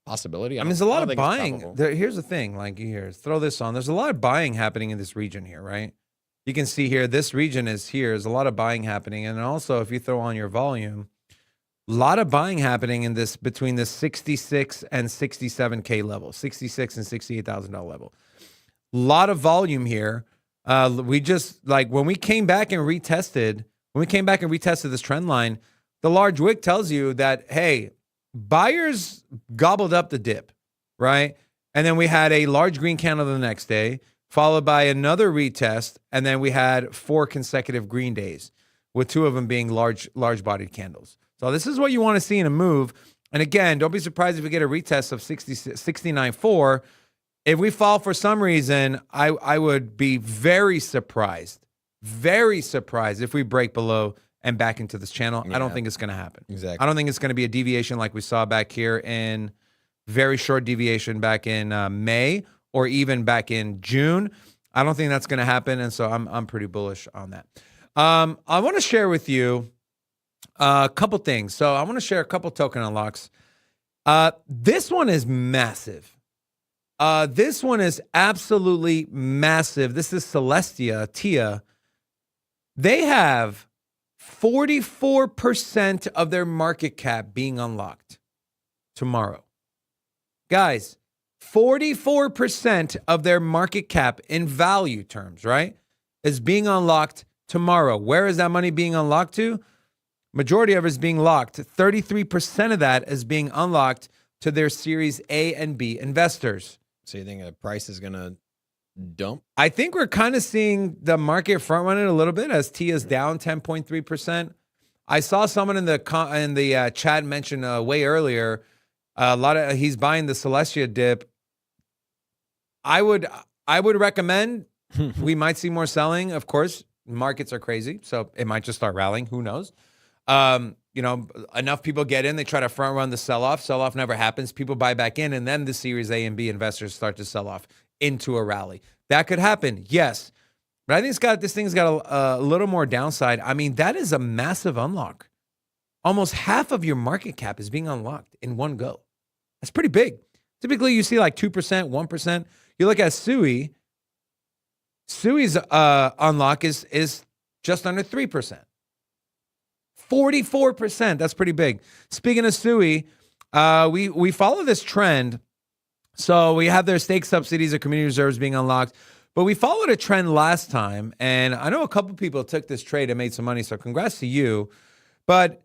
possibility. I mean, there's a lot of buying. Here's the thing, like throw this on. There's a lot of buying happening in this region here, right? You can see here, this region is here. There's a lot of buying happening. And also, if you throw on your volume, a lot of buying happening in this between the 66 and 67K level, 66 and $68,000 level. A lot of volume here. We just, like, when we came back and retested this trend line, the large wick tells you that, hey, buyers gobbled up the dip, right? And then we had a large green candle the next day, followed by another retest, and then we had 4 consecutive green days, with 2 of them being large bodied candles. So this is what you want to see in a move. And again, don't be surprised if we get a retest of 69.4. If we fall for some reason, I would be very surprised if we break below and back into this channel. I don't think it's going to happen. Exactly. I don't think it's going to be a deviation like we saw back here in very short deviation back in May or even back in June. I don't think that's going to happen, and so I'm pretty bullish on that. I want to share with you a couple things. So I want to share a couple token unlocks. This one is massive. This one is absolutely massive. This is Celestia, TIA. They have 44% of their market cap being unlocked tomorrow. Guys, 44% of their market cap in value terms, right, is being unlocked tomorrow. Where is that money being unlocked to? Majority of it is being locked. 33% of that is being unlocked to their Series A and B investors. So you think the price is going to dump? I think we're kind of seeing the market front run it a little bit as T is down 10.3%. I saw someone in the chat mention way earlier he's buying the Celestia dip. I would recommend we might see more selling. Of course, markets are crazy, so it might just start rallying. Who knows? Enough people get in, they try to front run the sell-off. Sell-off never happens. People buy back in, and then the Series A and B investors start to sell off into a rally. That could happen, yes. But I think this thing's got a little more downside. I mean, that is a massive unlock. Almost half of your market cap is being unlocked in one go. That's pretty big. Typically, you see like 2%, 1%. You look at Sui's unlock is just under 3%. 44%. That's pretty big. Speaking of Sui, we follow this trend. So we have their stake subsidies or community reserves being unlocked, but we followed a trend last time, and I know a couple people took this trade and made some money. So congrats to you. But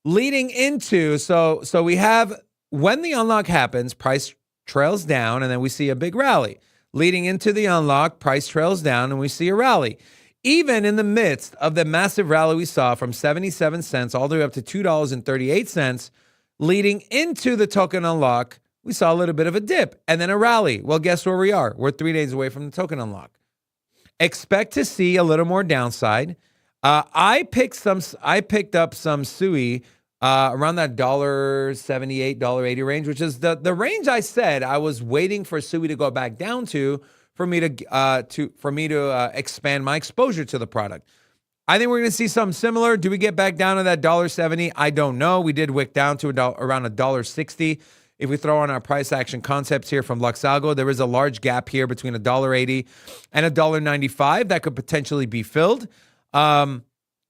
leading into so we have when the unlock happens, price trails down, and then we see a big rally. Leading into the unlock, price trails down, and we see a rally. Even in the midst of the massive rally we saw from 77 cents all the way up to $2.38, leading into the token unlock, we saw a little bit of a dip and then a rally. Well, guess where we are? We're 3 days away from the token unlock. Expect to see a little more downside. I picked up some Sui around that $1.78, $1.80 range, which is the range I said I was waiting for Sui to go back down to for me to expand my exposure to the product. I think we're going to see something similar. Do we get back down to that $1.70? I don't know. We did wick down to around $1.60. If we throw on our price action concepts here from Luxalgo, there is a large gap here between $1.80 and $1.95 that could potentially be filled. So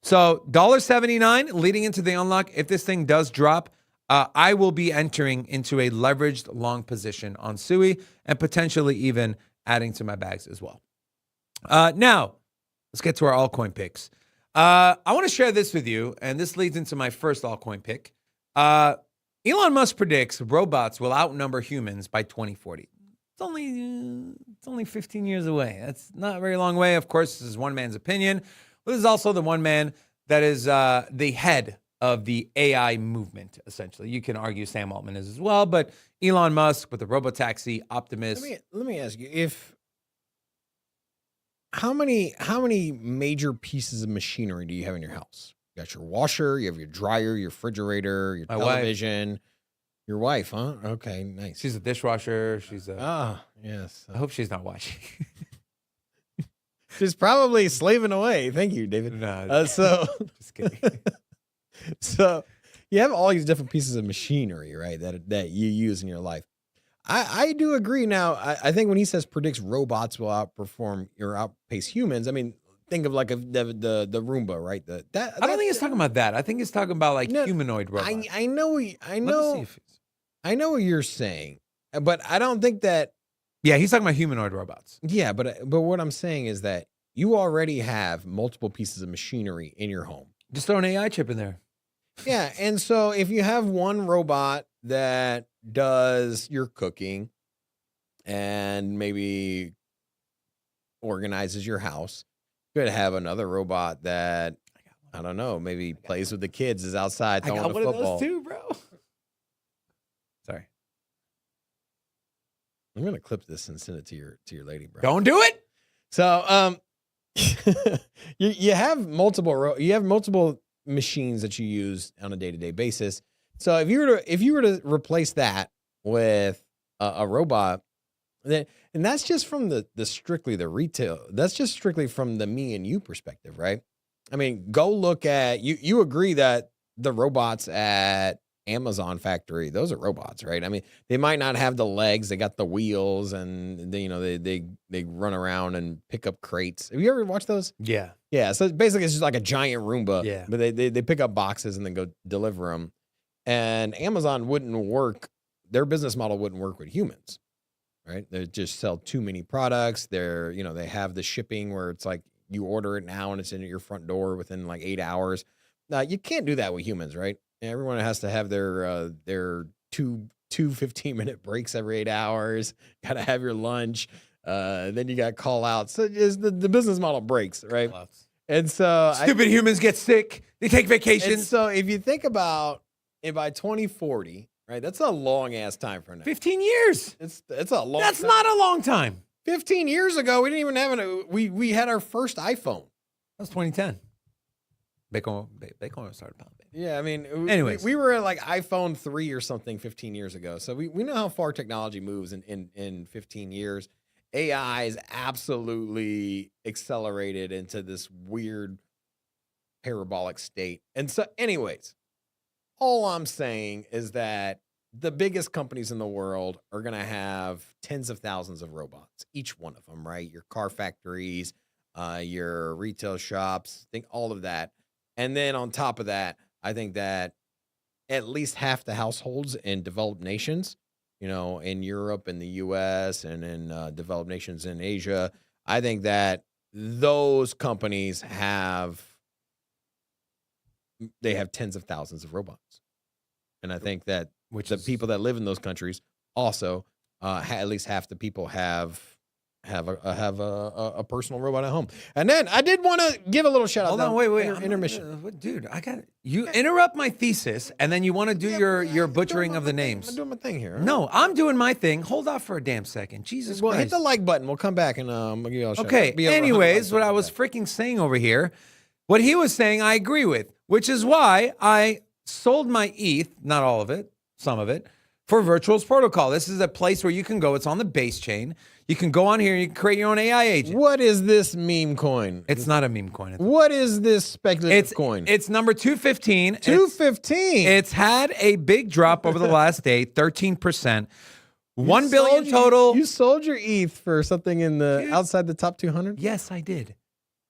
$1.79 leading into the unlock. If this thing does drop, I will be entering into a leveraged long position on Sui and potentially even adding to my bags as well. Now, let's get to our altcoin picks. I want to share this with you, and this leads into my first altcoin pick. Elon Musk predicts robots will outnumber humans by 2040. It's only 15 years away. That's not a very long way. Of course, this is one man's opinion. But this is also the one man that is the head of the AI movement, essentially. You can argue Sam Altman is as well, but Elon Musk with the robotaxi, Optimus. Let me ask you, how many major pieces of machinery do you have in your house? You got your washer, you have your dryer, your refrigerator, your television. Your wife, huh? Okay, nice. She's a dishwasher. Yes. I hope she's not watching. She's probably slaving away. Thank you, David. No, just kidding. So you have all these different pieces of machinery, right? That you use in your life. I do agree. Now, I think when he says predicts robots will outperform or outpace humans, I mean, think of like the Roomba, right? I don't think he's talking about that. I think he's talking about like humanoid robots. I know what you're saying, but I don't think that. Yeah, he's talking about humanoid robots. Yeah, but what I'm saying is that you already have multiple pieces of machinery in your home. Just throw an AI chip in there. Yeah, and so if you have one robot that does your cooking and maybe organizes your house, you could have another robot that, I don't know, maybe plays with the kids, is outside throwing the football. I got one of those too, bro. I'm gonna clip this and send it to your lady, bro. Don't do it. So you have multiple machines that you use on a day-to-day basis. So if you were to replace that with a robot, then, and that's just from the strictly the retail. That's just strictly from the me and you perspective, right? I mean, go look at you agree that the robots at Amazon factory, those are robots, right? I mean, they might not have the legs, they got the wheels, and they run around and pick up crates. Have you ever watched those? Yeah. Yeah. So basically, it's just like a giant Roomba. Yeah. But they pick up boxes and then go deliver them. And Amazon wouldn't work. Their business model wouldn't work with humans, right? They just sell too many products. They have the shipping where it's like you order it now and it's in at your front door within like 8 hours. Now you can't do that with humans, right? Everyone has to have their two 15-minute breaks every 8 hours. Got to have your lunch. Then you got call outs. So the business model breaks, right? And so Stupid humans get sick. They take and vacations. so if you think about it by 2040, right? That's a long ass time from now. 15 years. It's a long. That's time. not a long time. 15 years ago, we didn't even have we had our first iPhone. That was 2010. Bitcoin started pumping. Yeah, I mean, Anyways. we were at like iPhone 3 or something 15 years ago. So we know how far technology moves in 15 years. AI is absolutely accelerated into this weird parabolic state. And so, anyways, all I'm saying is that the biggest companies in the world are going to have tens of thousands of robots, each one of them, right? Your car factories, your retail shops, think all of that. And then on top of that, I think that at least half the households in developed nations, in Europe and the US and in developed nations in Asia, I think that those companies have tens of thousands of robots. And I think that people that live in those countries also, at least half the people have a personal robot at home. And then I did want to give a little shout out. Hold on, wait. Intermission. Dude, I got you interrupt my thesis and then you want to do your butchering of the names. I'm doing my thing here. Right? No, I'm doing my thing. Hold off for a damn second. Jesus Well, Christ. hit the like button. We'll come back and I'll give you all a shout out. Okay. Be over 100 Anyways, likes what I after was that. freaking saying over here, what he was saying, I agree with, which is why I sold my ETH, not all of it, some of it, for Virtuals Protocol. This is a place where you can go. It's on the base chain. You can go on here and you can create your own AI agent. What is this meme coin? It's not a meme coin. What is this speculative coin? It's number 215. 215. It's had a big drop over the last day, 13%. 1 billion total. You sold your ETH for something in the outside the top 200? Yes, I did.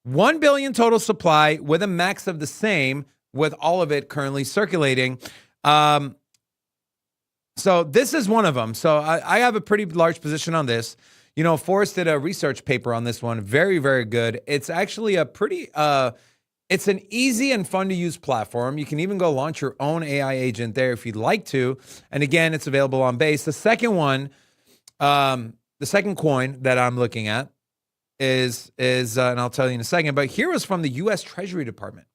1 billion total supply with a max of the same, with all of it currently circulating. So this is one of them. So I have a pretty large position on this. Forrest did a research paper on this one. Very, very good. It's actually a pretty, it's an easy and fun to use platform. You can even go launch your own AI agent there if you'd like to. And again, it's available on Base. The second one, the second coin that I'm looking at is and I'll tell you in a second, but here was from the U.S. Treasury Department.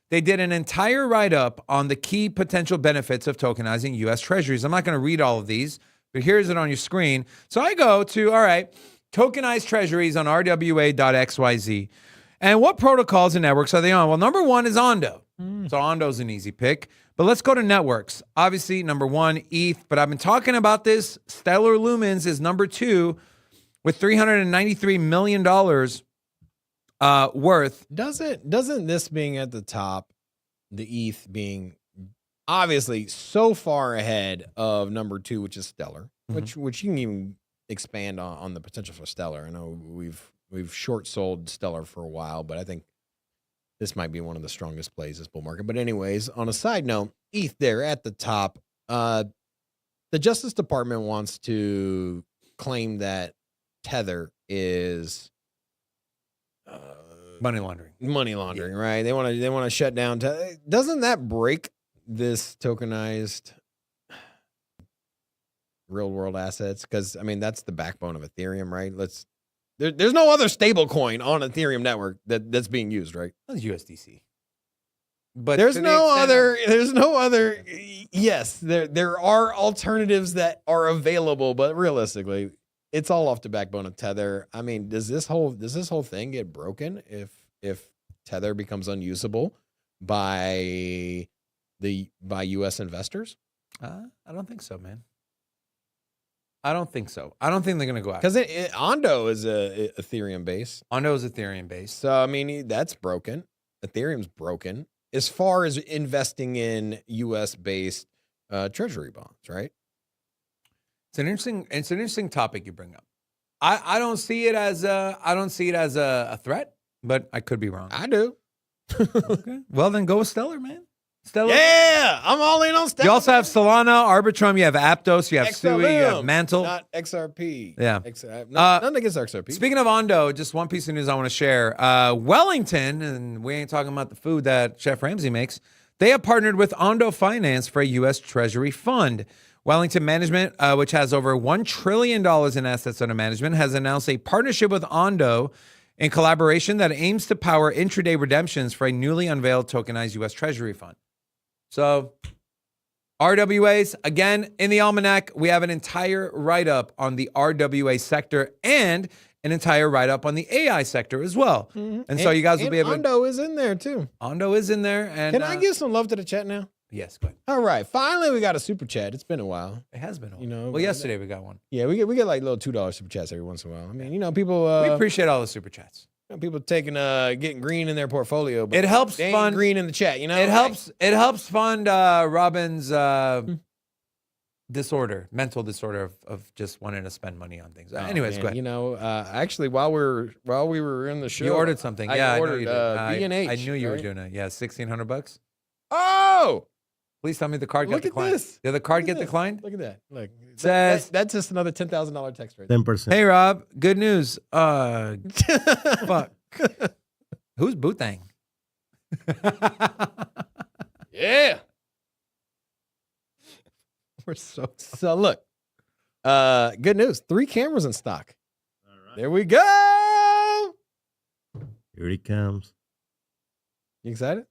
They did an entire write-up on the key potential benefits of tokenizing U.S. Treasuries. I'm not going to read all of these, but here's it on your screen. So I go to, all right, tokenized treasuries on rwa.xyz. And what protocols and networks are they on? Well, number one is Ondo. So Ondo's an easy pick. But let's go to networks. Obviously, number one, ETH. But I've been talking about this. Stellar Lumens is number two with $393 million worth. Doesn't this being at the top, the ETH being obviously so far ahead of number two, which is Stellar, which you can even expand on the potential for Stellar. I know we've short sold Stellar for a while, but I think this might be one of the strongest plays this bull market. But anyways, on a side note, ETH there at the top. The Justice Department wants to claim that Tether is Money laundering. Right? They want to shut down. Doesn't that break this tokenized real world assets? Because I mean that's the backbone of Ethereum, right? There's no other stable coin on Ethereum network that's being used, right? That's USDC. But there's no other. Yes, there are alternatives that are available, but realistically, it's all off the backbone of Tether. I mean, does this whole thing get broken if Tether becomes unusable by U.S. investors? I don't think so, man. I don't think so. I don't think they're going to go out. Because Ondo is a Ethereum base. Ondo is Ethereum based. So, I mean, that's broken. Ethereum's broken as far as investing in U.S.-based treasury bonds, right? It's an interesting topic you bring up. I don't see it as a threat, but I could be wrong. I do. Okay. Well, then go with Stellar, man. Stellar. Yeah, I'm all in on Stellar. You also have Solana, Arbitrum, you have Aptos, you have XLM, Sui, you have Mantle. not XRP. Yeah. Nothing against XRP. Speaking of Ondo, just one piece of news I want to share. Wellington, and we ain't talking about the food that Chef Ramsay makes, they have partnered with Ondo Finance for a U.S. Treasury fund. Wellington Management, which has over $1 trillion in assets under management, has announced a partnership with Ondo in collaboration that aims to power intraday redemptions for a newly unveiled tokenized U.S. Treasury fund. So, RWAs, again, in the almanac, we have an entire write-up on the RWA sector and an entire write-up on the AI sector as well. Mm-hmm. And so you guys will be able to... Ondo is in there, too. Ondo is in there. And can I give some love to the chat now? Yes, go ahead. All right. Finally, we got a super chat. It's been a while. It has been a while. You know, well, yesterday we got one. Yeah, we get like little $2 super chats every once in a while. I mean, you know, people... we appreciate all the super chats. People taking getting green in their portfolio, but it helps they ain't fund green in the chat. You know, it helps fund Robin's mental disorder of just wanting to spend money on things. Anyways, go ahead. You know, actually, while we were in the show, you ordered something. I ordered B&H. I knew you were doing it. Yeah, $1,600. Oh, please tell me the card got declined. Look at this. Did the card get declined? Look at that. Look, says that's just another $10,000 text right there. 10%. Hey Rob, good news. Fuck. Who's Bootang? Yeah. We're so look. Good news. 3 cameras in stock. All right. There we go. Here he comes. You excited?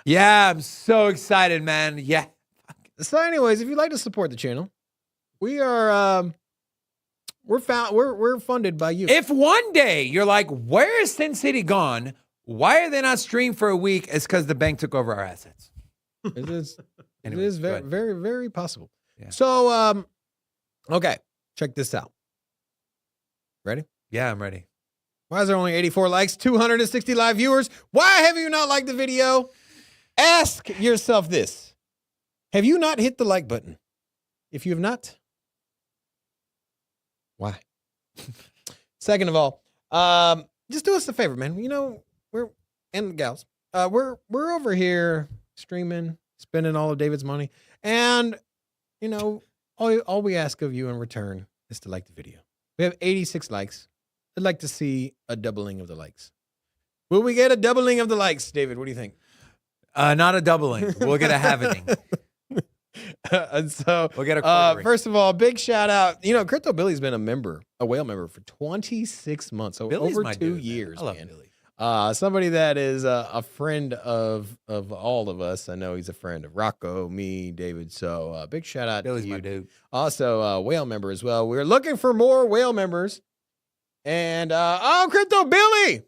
Yeah, I'm so excited, man. Yeah. So, anyways, if you'd like to support the channel, we are we're funded by you. If one day you're like, where is Sin City gone? Why are they not streamed for a week? It's because the bank took over our assets. It is. Anyways, it is very, very, very possible. Yeah. So, okay, check this out. Ready? Yeah, I'm ready. Why is there only 84 likes, 260 live viewers? Why have you not liked the video? Ask yourself this. Have you not hit the like button? If you have not, why? Second of all, just do us a favor, man. You know, and gals, we're over here streaming, spending all of David's money, and you know, all we ask of you in return is to like the video. We have 86 likes. I'd like to see a doubling of the likes. Will we get a doubling of the likes, David? What do you think? Not a doubling. We'll get a halvening. And so we'll get a quartering. First of all, big shout out. You know, Crypto Billy's been a whale member for 26 months, so Billy's over my 2 dude, years. man. I love man. Billy. Somebody that is a friend of all of us. I know he's a friend of Rocco, me, David. So big shout out Billy's to you. my dude. Also a whale member as well. We're looking for more whale members. And Crypto Billy.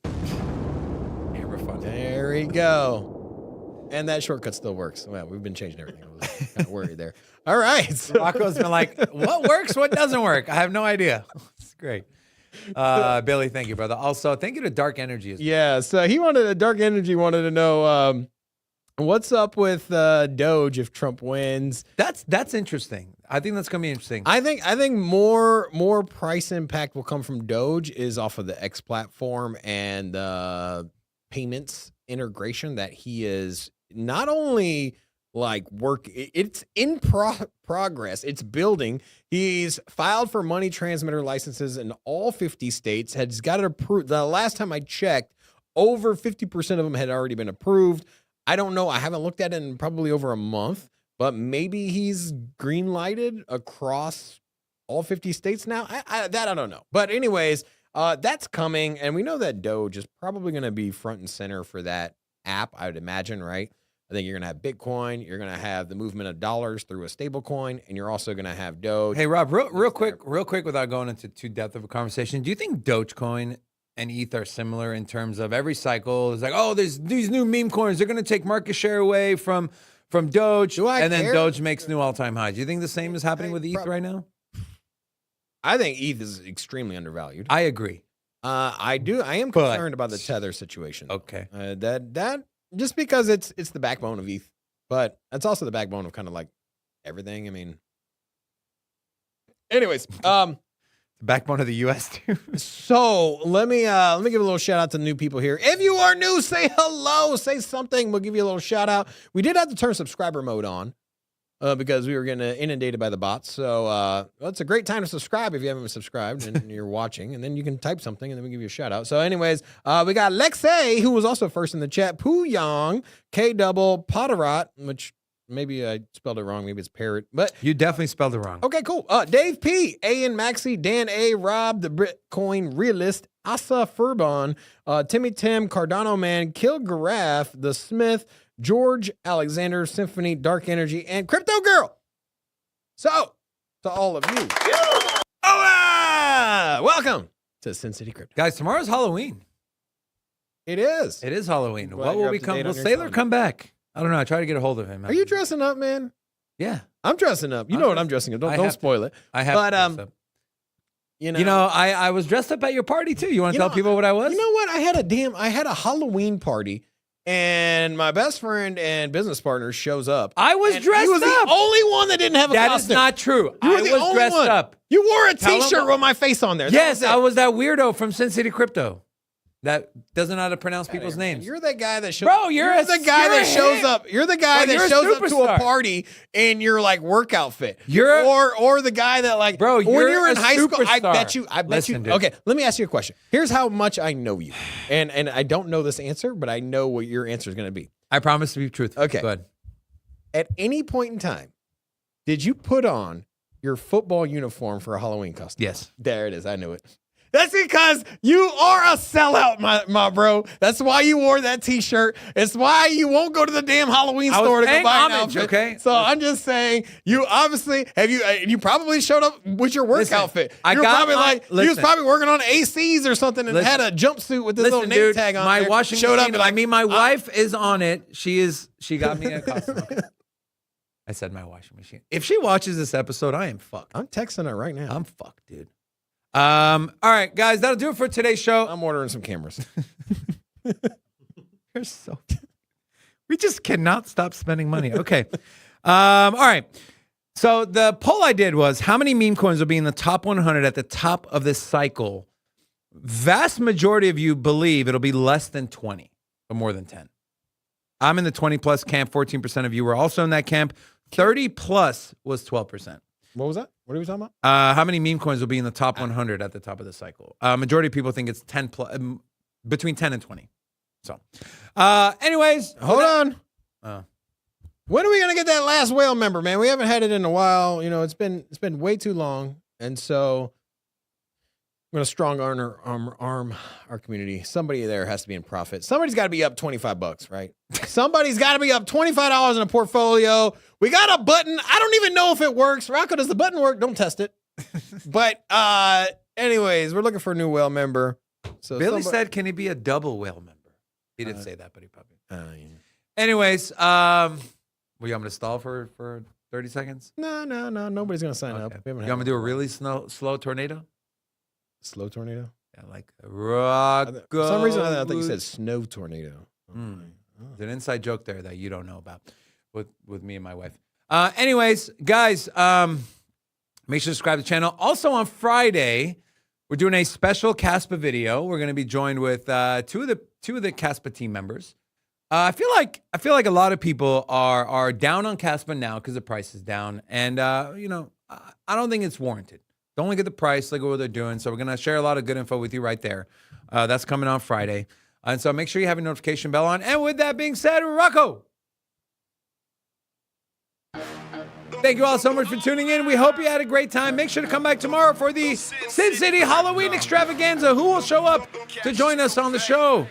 Hammer fun. There we go. And that shortcut still works. Well, we've been changing everything. I was kind of worried there. All right. So. Rocco's been like, what works? What doesn't work? I have no idea. It's great. Billy, thank you, brother. Also, thank you to Dark Energy as well. Yeah, so Dark Energy wanted to know what's up with Doge if Trump wins. That's interesting. I think that's gonna be interesting. I think more price impact will come from Doge is off of the X platform and payments integration that he is not only like it's in progress, it's building. He's filed for money transmitter licenses in all 50 states, has got it approved. The last time I checked, over 50% of them had already been approved. I don't know. I haven't looked at it in probably over a month, but maybe he's green lighted across all 50 states now. I don't know. But anyways, that's coming. And we know that Doge is probably going to be front and center for that app, I would imagine, right? I think you're going to have Bitcoin. You're going to have the movement of dollars through a stable coin, and you're also going to have Doge. Hey, Rob, real quick, without going into too depth of a conversation, do you think Dogecoin and ETH are similar in terms of every cycle? It's like, oh, there's these new meme coins. They're going to take market share away from Doge, and then Doge makes new all-time highs. Do you think the same is happening with ETH right now? I think ETH is extremely undervalued. I agree. I am concerned about the Tether situation. Okay. That just because it's the backbone of ETH, but it's also the backbone of kind of like everything. I mean, anyways, the backbone of the U.S. too. So let me give a little shout out to new people here. If you are new, say hello, say something. We'll give you a little shout out. We did have to turn subscriber mode on because we were getting inundated by the bots. So well, it's a great time to subscribe if you haven't subscribed and you're watching, and then you can type something and then we give you a shout out. So anyways, we got Lexay, who was also first in the chat, Poo Young, K Double, Potterot, which maybe I spelled it wrong. Maybe it's parrot, but You definitely spelled it wrong. okay, cool. Dave P, A.N. Maxi, Dan A, Rob, the Bitcoin Realist, Asa Furbon, Timmy Tim, Cardano Man, Kill Garaf, The Smith, George Alexander, Symphony, Dark Energy, and Crypto Girl. So, to all of you, welcome to Sin City Crypto. Guys, tomorrow's Halloween. It is. It is Halloween. Glad What you're will up we to come? date Will on your Sailor phone. come back? I don't know. I try to get a hold of him. Are you dressing up, man? Yeah. I'm dressing up. You know what I'm dressing up. I Don't have spoil it. I have. But, to dress up. You know, You know, I was dressed up at your party too. You want to You tell know, people what I was? You know what? I had a Halloween party, and my best friend and business partner shows up. I was and dressed He was up. the only one that didn't have a That costume. is not true. You were I the was only dressed one. up. You wore a Tell 'em T-shirt what- with my face on there. That Yes, was it. I was that weirdo from Sin City Crypto that doesn't know how to pronounce people's names. You're that guy that shows. Bro, you're the guy you're that a shows hit. up. You're the guy Bro, that you're a shows up to a superstar. party in your like work outfit. You're- or the guy that like Bro, when you're you're in a high school. I superstar. bet you. Listen, dude. Okay, let me ask you a question. Here's how much I know you, and I don't know this answer, but I know what your answer is going to be. I promise to be truthful. Okay. Go ahead. At any point in time, did you put on your football uniform for a Halloween costume? Yes. There it is. I knew it. That's because you are a sellout, my bro. That's why you wore that T-shirt. It's why you won't go to the damn Halloween I was store to go paying buy an homage, outfit. okay? So I'm just saying, you obviously you probably showed up with your work Listen, outfit. I You were got probably my- like you was listen. probably working on ACs or something and Listen. had a jumpsuit with this Listen, little name dude, tag on my there. washing showed machine. up and my wife is on it. She got me a costume. Okay. I said my washing machine. If she watches this episode, I am fucked. I'm texting her right now. I'm fucked, dude. All right, guys, that'll do it for today's show. I'm ordering some cameras. You're so. We just cannot stop spending money. Okay. All right. So the poll I did was how many meme coins will be in the top 100 at the top of this cycle. Vast majority of you believe it'll be less than 20, but more than 10. I'm in the 20 plus camp. 14% of you were also in that camp. 30 plus was 12%. What was that? What are we talking about? How many meme coins will be in the top 100 at the top of the cycle? Majority of people think it's 10 plus, between 10 and 20. So, anyways, Hold on. Oh. When are we gonna get that last whale member, man? We haven't had it in a while. You know, it's been way too long, and so I'm gonna strong arm our community. Somebody there has to be in profit. Somebody's got to be up $25, right? Somebody's got to be up $25 in a portfolio. We got a button. I don't even know if it works. Rocco, does the button work? Don't test it. But anyways, we're looking for a new whale member. So Billy said, "Can he be a double whale member?" He didn't say that, but he probably. yeah. Anyways, well, you want me to stall for 30 seconds? No. Nobody's gonna sign up. Okay. We haven't You want me to do a really slow tornado? slow tornado? Yeah, like a rock. For some reason, I thought you said snow tornado. There's an inside joke there that you don't know about with me and my wife. Anyways, guys, make sure to subscribe to the channel. Also on Friday, we're doing a special Caspa video. We're going to be joined with two of the Caspa team members. I feel like a lot of people are down on Caspa now because the price is down, and I don't think it's warranted. Don't look at the price, look at what they're doing. So we're going to share a lot of good info with you right there. That's coming on Friday. And so make sure you have your notification bell on. And with that being said, Rocco, thank you all so much for tuning in. We hope you had a great time. Make sure to come back tomorrow for the Sin City Halloween extravaganza. Who will show up to join us on the show?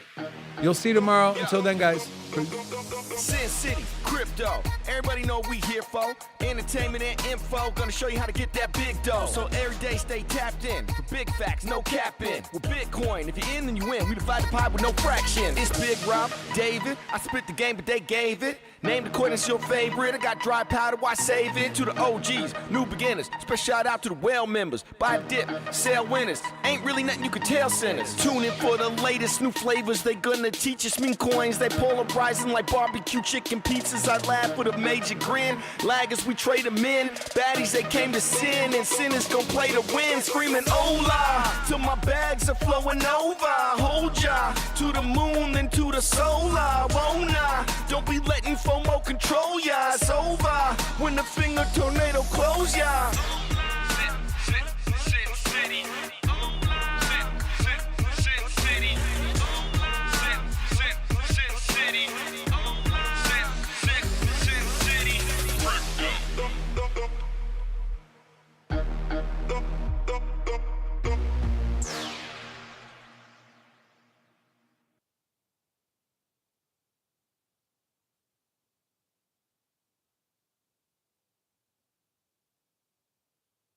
You'll see tomorrow. Until then, guys, Sin City, crypto. Everybody know what we here for. Entertainment and info. Gonna show you how to get that big dough. So every day stay tapped in. For big facts, no capping. With Bitcoin, if you're in, then you win. We divide the pie with no fraction. It's Big Rob, David. I spit the game, but they gave it. Name the coin, it's your favorite. I got dry powder, why save it? To the OGs, new beginners. Special shout out to the well members. Buy a dip, sell winners. Ain't really nothing you can tell sinners. Tune in for the latest new flavors. They gonna teach us mean coins. They polarizing like barbecue chicken pizzas. I laugh with a major grin. Laggers, we trade them in. Baddies, they came to sin. And sinners gon' play to win. Screaming hola, till my bags are flowing over. Hold ya, to the moon and to the solar. Won't I? Don't be late.